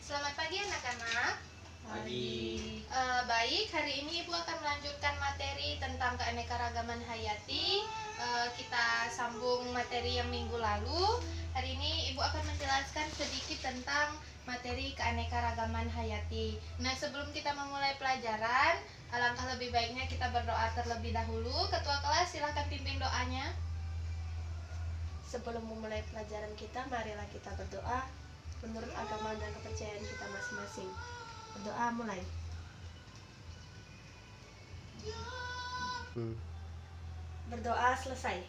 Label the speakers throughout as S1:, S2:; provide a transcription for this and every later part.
S1: Selamat pagi anak-anak.
S2: Pagi.
S1: Baik, hari ini Ibu akan melanjutkan materi tentang keanekaragaman hayati. Kita sambung materi yang minggu lalu. Hari ini Ibu akan menjelaskan sedikit tentang materi keanekaragaman hayati. Nah, sebelum kita memulai pelajaran, alangkah lebih baiknya kita berdoa terlebih dahulu. Ketua kelas, silakan pimpin doanya.
S3: Sebelum memulai pelajaran kita, marilah kita berdoa menurut agama dan kepercayaan kita masing-masing. Berdoa mulai. Berdoa selesai.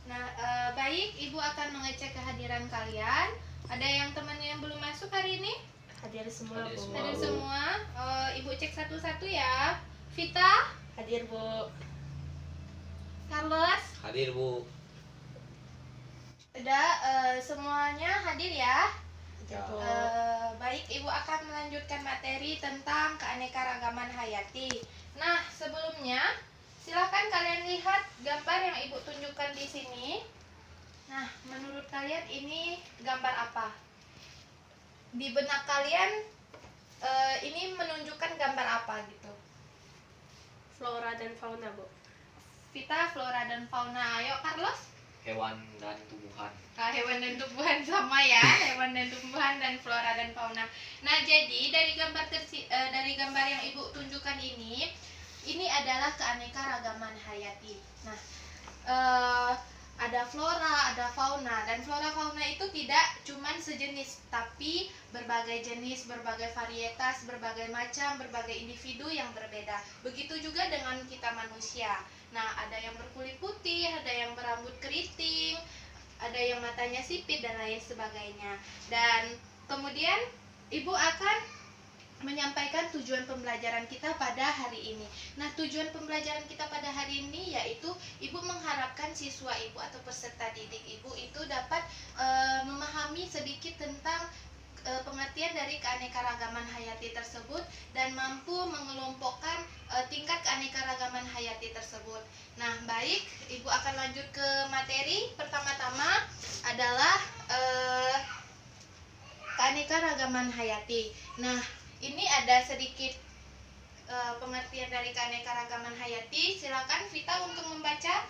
S1: Nah, baik, Ibu akan mengecek kehadiran kalian. Ada yang temannya yang belum masuk hari ini?
S3: Hadir semua,
S2: Hadir
S3: Bu.
S2: semua.
S1: Ada semua. Ibu cek satu-satu ya. Vita,
S3: Hadir, Bu.
S1: Carlos,
S2: Hadir, Bu.
S1: udah semuanya hadir ya.
S3: Hadir, Bu.
S1: Baik, Ibu akan melanjutkan materi tentang keanekaragaman hayati. Nah, sebelumnya silakan kalian lihat gambar yang Ibu tunjukkan di sini. Nah, menurut kalian ini gambar apa? Di benak kalian ini menunjukkan gambar apa gitu?
S3: Flora dan fauna, Bu.
S1: Vita, flora dan fauna. Ayo, Carlos.
S2: Hewan dan tumbuhan.
S1: Hewan dan tumbuhan sama ya, hewan dan tumbuhan dan flora dan fauna. Nah, jadi dari gambar yang Ibu tunjukkan ini adalah keanekaragaman hayati. Nah, ada flora, ada fauna, dan flora fauna itu tidak cuman sejenis, tapi berbagai jenis, berbagai varietas, berbagai macam, berbagai individu yang berbeda. Begitu juga dengan kita manusia. Nah, ada yang berkulit putih, ada yang berambut keriting, ada yang matanya sipit dan lain sebagainya. Dan kemudian Ibu akan menyampaikan tujuan pembelajaran kita pada hari ini. Nah, tujuan pembelajaran kita pada hari ini yaitu Ibu mengharapkan siswa Ibu atau peserta didik Ibu itu dapat memahami sedikit tentang pengertian dari keanekaragaman hayati tersebut dan mampu mengelompokkan tingkat keanekaragaman hayati tersebut. Nah, baik, Ibu akan lanjut ke materi. Pertama-tama adalah keanekaragaman hayati. Nah, ini ada sedikit pengertian dari keanekaragaman hayati. Silakan Vita untuk membaca.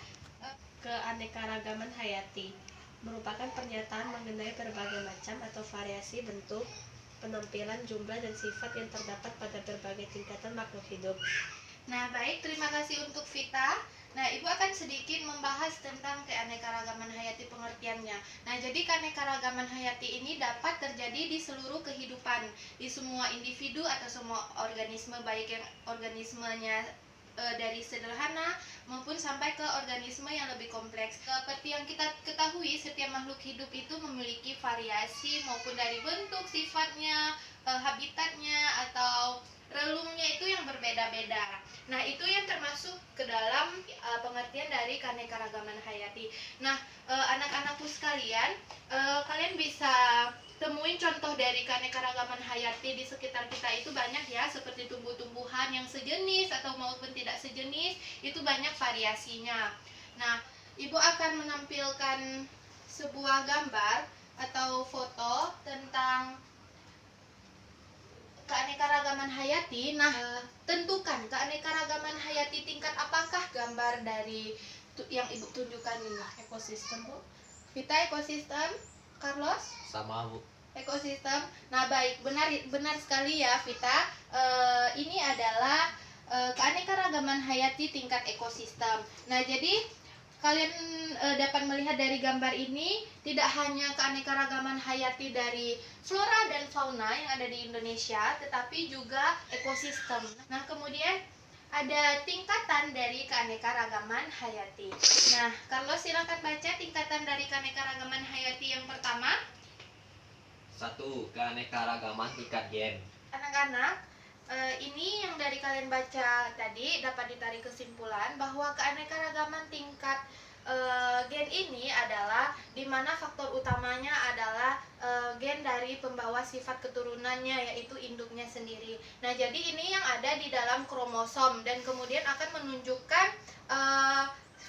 S3: Keanekaragaman hayati merupakan pernyataan mengenai berbagai macam atau variasi bentuk, penampilan, jumlah, dan sifat yang terdapat pada berbagai tingkatan makhluk hidup.
S1: Nah, baik, terima kasih untuk Vita. Nah, Ibu akan sedikit membahas tentang keanekaragaman hayati pengertiannya. Nah, jadi keanekaragaman hayati ini dapat terjadi di seluruh kehidupan, di semua individu atau semua organisme, baik yang organismenya dari sederhana maupun sampai ke organisme yang lebih kompleks. Seperti yang kita ketahui, setiap makhluk hidup itu memiliki variasi maupun dari bentuk, sifatnya, habitatnya atau relungnya itu yang berbeda-beda. Nah, itu yang termasuk ke dalam pengertian dari keanekaragaman hayati. Nah, anak-anakku sekalian, kalian bisa temuin contoh dari keanekaragaman hayati di sekitar kita itu banyak ya, seperti tumbuh-tumbuhan yang sejenis atau maupun tidak sejenis, itu banyak variasinya. Nah, Ibu akan menampilkan sebuah gambar atau foto tentang keanekaragaman hayati. Nah, tentukan keanekaragaman hayati tingkat apakah gambar dari yang Ibu tunjukkan ini?
S3: Ekosistem, Bu.
S1: Vita, ekosistem. Carlos?
S2: Sama, Bu.
S1: Ekosistem. Nah, baik, benar sekali ya Vita. Ini adalah keanekaragaman hayati tingkat ekosistem. Nah, jadi kalian dapat melihat dari gambar ini tidak hanya keanekaragaman hayati dari flora dan fauna yang ada di Indonesia, tetapi juga ekosistem. Nah, kemudian ada tingkatan dari keanekaragaman hayati. Nah, Carlos silakan baca tingkatan dari keanekaragaman hayati yang pertama.
S2: 1. Keanekaragaman tingkat gen.
S1: Anak-anak, ini yang dari kalian baca tadi dapat ditarik kesimpulan bahwa keanekaragaman tingkat gen ini adalah di mana faktor utamanya adalah gen dari pembawa sifat keturunannya, yaitu induknya sendiri. Nah, jadi ini yang ada di dalam kromosom dan kemudian akan menunjukkan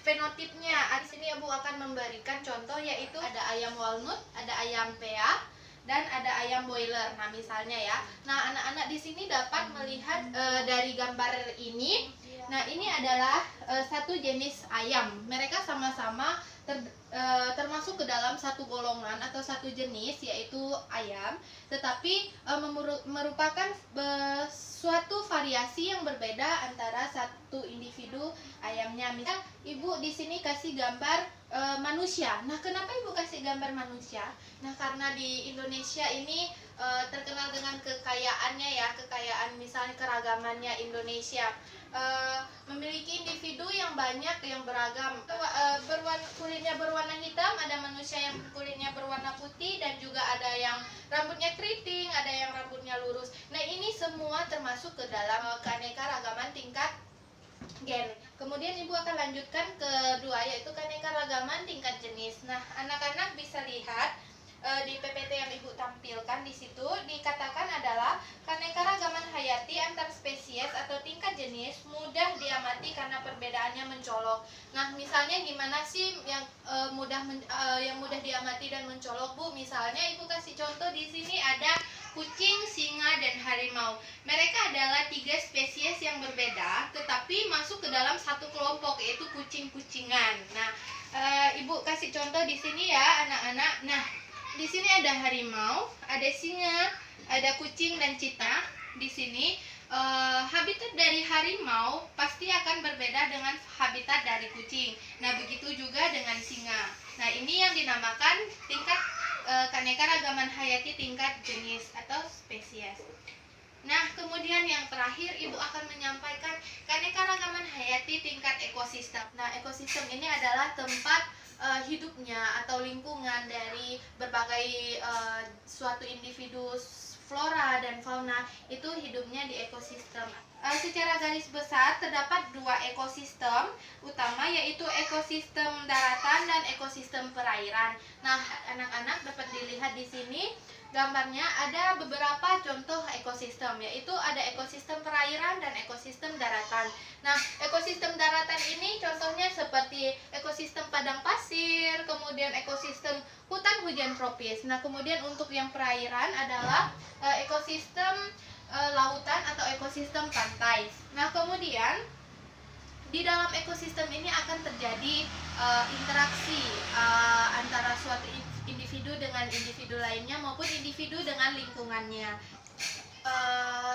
S1: fenotipnya. Di sini Ibu akan memberikan contoh, yaitu ada ayam walnut, ada ayam pea, dan ada ayam boiler. Nah, misalnya ya. Nah, anak-anak di sini dapat melihat dari gambar ini. Nah, ini adalah satu jenis ayam. Mereka sama-sama termasuk ke dalam satu golongan atau satu jenis, yaitu ayam, tetapi merupakan suatu variasi yang berbeda antara satu individu ayamnya. Misal ibu di sini kasih gambar manusia. Nah, kenapa ibu kasih gambar manusia? Nah, karena di Indonesia ini terkenal dengan kekayaannya ya, kekayaan misalnya keragamannya Indonesia. Memiliki individu yang banyak, yang beragam. Kulitnya berwarna hitam, ada manusia yang kulitnya berwarna putih, dan juga ada yang rambutnya keriting, ada yang rambutnya lurus. Nah, ini semua termasuk ke dalam keanekaragaman tingkat gen. Kemudian ibu akan lanjutkan kedua, yaitu keanekaragaman tingkat jenis. Nah, anak-anak bisa lihat di PPT yang ibu tampilkan di situ dikatakan adalah keanekaragaman hayati antar spesies atau tingkat jenis mudah diamati karena perbedaannya mencolok. Nah, misalnya gimana sih yang yang mudah diamati dan mencolok, Bu? Misalnya ibu kasih contoh di sini ada kucing, singa, dan harimau. Mereka adalah 3 spesies yang berbeda, tetapi masuk ke dalam satu kelompok, yaitu kucing-kucingan. Nah, ibu kasih contoh di sini ya, anak-anak. Nah, di sini ada harimau, ada singa, ada kucing dan cita. Di sini habitat dari harimau pasti akan berbeda dengan habitat dari kucing. Nah, begitu juga dengan singa. Nah, ini yang dinamakan tingkat keanekaragaman hayati tingkat jenis atau spesies. Nah, kemudian yang terakhir ibu akan menyampaikan keanekaragaman hayati tingkat ekosistem. Nah, ekosistem ini adalah tempat hidupnya atau lingkungan dari berbagai suatu individu flora dan fauna itu hidupnya di ekosistem. Secara garis besar terdapat 2 ekosistem utama, yaitu ekosistem daratan dan ekosistem perairan. Nah, anak-anak dapat dilihat di sini gambarnya ada beberapa contoh ekosistem, yaitu ada ekosistem perairan dan ekosistem daratan. Nah, ekosistem daratan ini contohnya seperti ekosistem padang pasir, kemudian ekosistem hutan hujan tropis. Nah, kemudian untuk yang perairan adalah ekosistem lautan atau ekosistem pantai. Nah, kemudian di dalam ekosistem ini akan terjadi interaksi antara suatu individu dengan individu lainnya maupun individu dengan lingkungannya.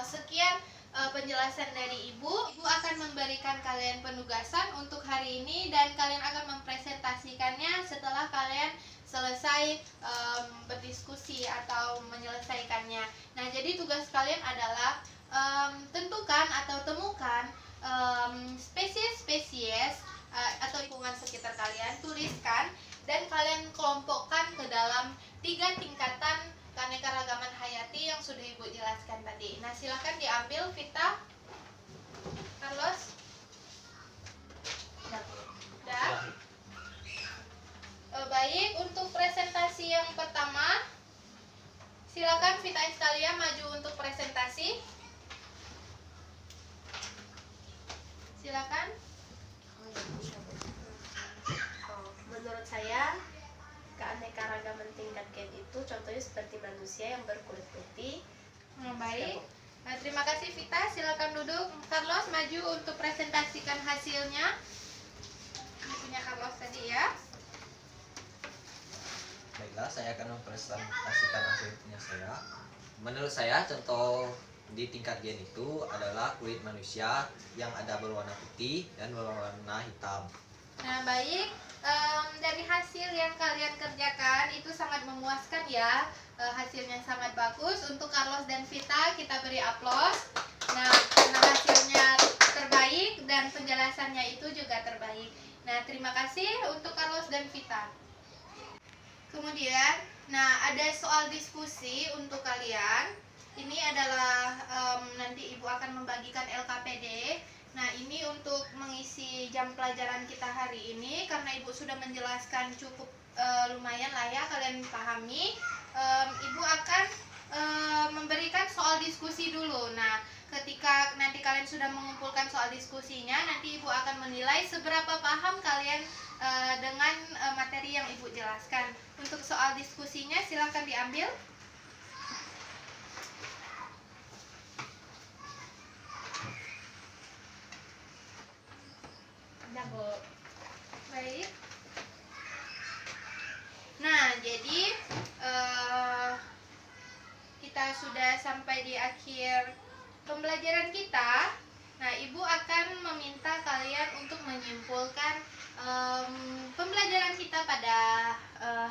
S1: Sekian penjelasan dari ibu. Ibu akan memberikan kalian penugasan untuk hari ini dan kalian akan mempresentasikannya setelah kalian selesai berdiskusi atau menyelesaikannya. Nah, jadi tugas kalian adalah tentukan atau temukan spesies-spesies atau lingkungan sekitar kalian, tuliskan dan kalian kelompokkan ke dalam 3 tingkatan keanekaragaman hayati yang sudah ibu jelaskan tadi. Nah, silakan diambil Vita, Carlos. Sudah. Baik, untuk presentasi yang pertama, silakan Vita Instalia maju untuk presentasi. Silakan.
S3: Menurut saya, keanekaragaman tingkat gen itu contohnya seperti manusia yang berkulit putih.
S1: Baik. Terima kasih Vita, silakan duduk. Carlos maju untuk presentasikan hasilnya. Ini punya Carlos tadi ya.
S2: Baiklah, saya akan mempresentasikan hasilnya saya. Menurut saya, contoh di tingkat gen itu adalah kulit manusia yang ada berwarna putih dan berwarna hitam.
S1: Nah, baik. Dari hasil yang kalian kerjakan itu sangat memuaskan ya. Hasilnya sangat bagus. Untuk Carlos dan Vita kita beri aplaus. Nah, karena hasilnya terbaik dan penjelasannya itu juga terbaik. Nah, terima kasih untuk Carlos dan Vita. Kemudian, nah ada soal diskusi untuk kalian. Ini adalah nanti ibu akan membagikan LKPD. Nah, ini untuk mengisi jam pelajaran kita hari ini, karena ibu sudah menjelaskan cukup lumayan lah ya kalian pahami. Ibu akan memberikan soal diskusi dulu. Nah, ketika nanti kalian sudah mengumpulkan soal diskusinya, nanti ibu akan menilai seberapa paham kalian dengan materi yang ibu jelaskan. Untuk soal diskusinya silakan diambil. sudah sampai di akhir pembelajaran kita. Nah, Ibu akan meminta kalian untuk menyimpulkan pembelajaran kita pada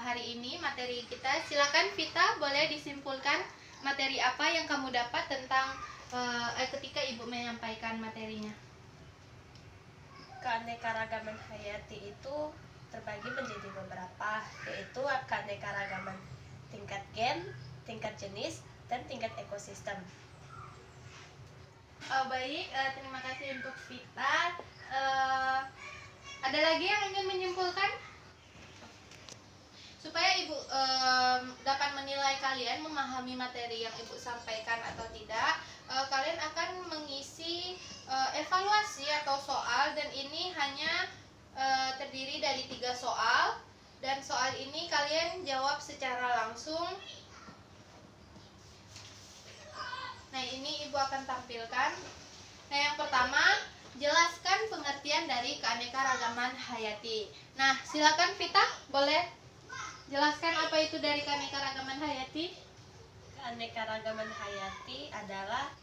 S1: hari ini, materi kita. Silakan Vita, boleh disimpulkan materi apa yang kamu dapat tentang ketika Ibu menyampaikan materinya.
S3: Keanekaragaman hayati itu terbagi menjadi beberapa, yaitu keanekaragaman tingkat gen, tingkat jenis, dan tingkat ekosistem.
S1: Baik, terima kasih untuk Vita. Ada lagi yang ingin menyimpulkan? Supaya Ibu dapat menilai kalian memahami materi yang Ibu sampaikan atau tidak, kalian akan mengisi evaluasi atau soal, dan ini hanya terdiri dari 3 soal, dan soal ini kalian jawab secara langsung. Nah, ini Ibu akan tampilkan. Nah, yang pertama, jelaskan pengertian dari keanekaragaman hayati. Nah, silakan Vita, boleh jelaskan apa itu dari keanekaragaman hayati?
S3: Keanekaragaman hayati adalah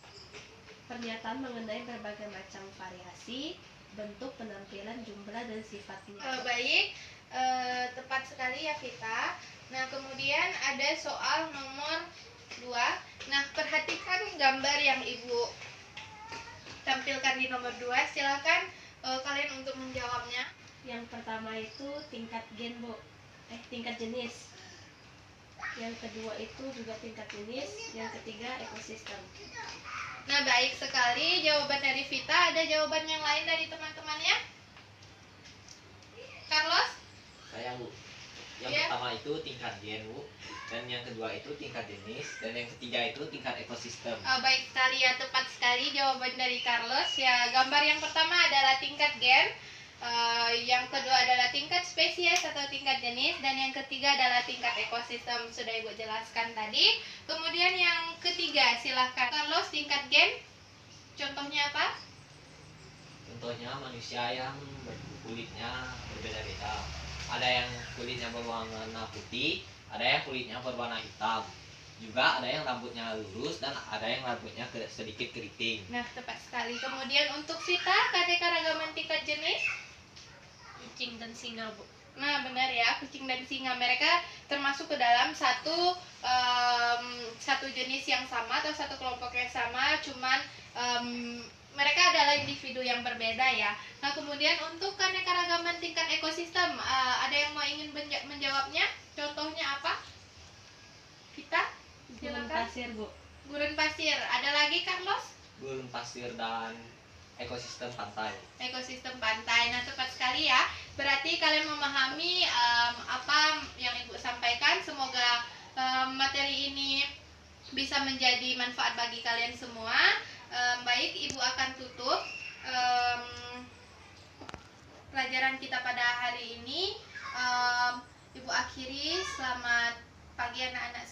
S3: pernyataan mengenai berbagai macam variasi, bentuk, penampilan, jumlah, dan sifatnya.
S1: Baik, tepat sekali ya Vita. Nah, kemudian ada soal nomor 2. Nah, perhatikan gambar yang Ibu tampilkan di nomor 2. Silakan kalian untuk menjawabnya.
S3: Yang pertama itu tingkat gen, Bu. Tingkat jenis. Yang kedua itu juga tingkat jenis. Yang ketiga ekosistem.
S1: Nah, baik sekali jawaban dari Vita. Ada jawaban yang lain dari teman-temannya? Carlos?
S2: Saya, Bu. Yang
S1: Ya.
S2: pertama itu tingkat gen, Bu. Dan yang kedua itu tingkat jenis. Dan yang ketiga itu tingkat ekosistem.
S1: Baik sekali ya, tepat sekali jawaban dari Carlos. Ya, gambar yang pertama adalah tingkat gen. Yang kedua adalah tingkat spesies atau tingkat jenis, dan yang ketiga adalah tingkat ekosistem, sudah Ibu jelaskan tadi. Kemudian yang ketiga, silahkan Carlos, tingkat gen, contohnya apa?
S2: Contohnya manusia yang kulitnya berbeda-beda. Ada yang kulitnya berwarna putih, ada yang kulitnya berwarna hitam. Juga ada yang rambutnya lurus dan ada yang rambutnya sedikit keriting.
S1: Nah, tepat sekali. Kemudian untuk Vita, keanekaragaman tingkat jenis?
S3: Kucing dan singa, Bu.
S1: Nah, benar ya, kucing dan singa, mereka termasuk ke dalam satu jenis yang sama atau satu kelompok yang sama, cuman mereka adalah individu yang berbeda ya. Nah, kemudian untuk keanekaragaman tingkat ekosistem, ada yang mau ingin menjawabnya? Contohnya apa? Kita?
S3: Gurun
S1: Silakan.
S3: pasir, Bu.
S1: Gurun pasir. Ada lagi, Carlos?
S2: Gurun pasir dan ekosistem pantai.
S1: Ekosistem pantai. Nah, tepat sekali ya. Berarti kalian memahami apa yang Ibu sampaikan. Semoga materi ini bisa menjadi manfaat bagi kalian semua. Baik, Ibu akan tutup pelajaran kita pada hari ini. Ibu akhiri. Selamat pagi anak-anak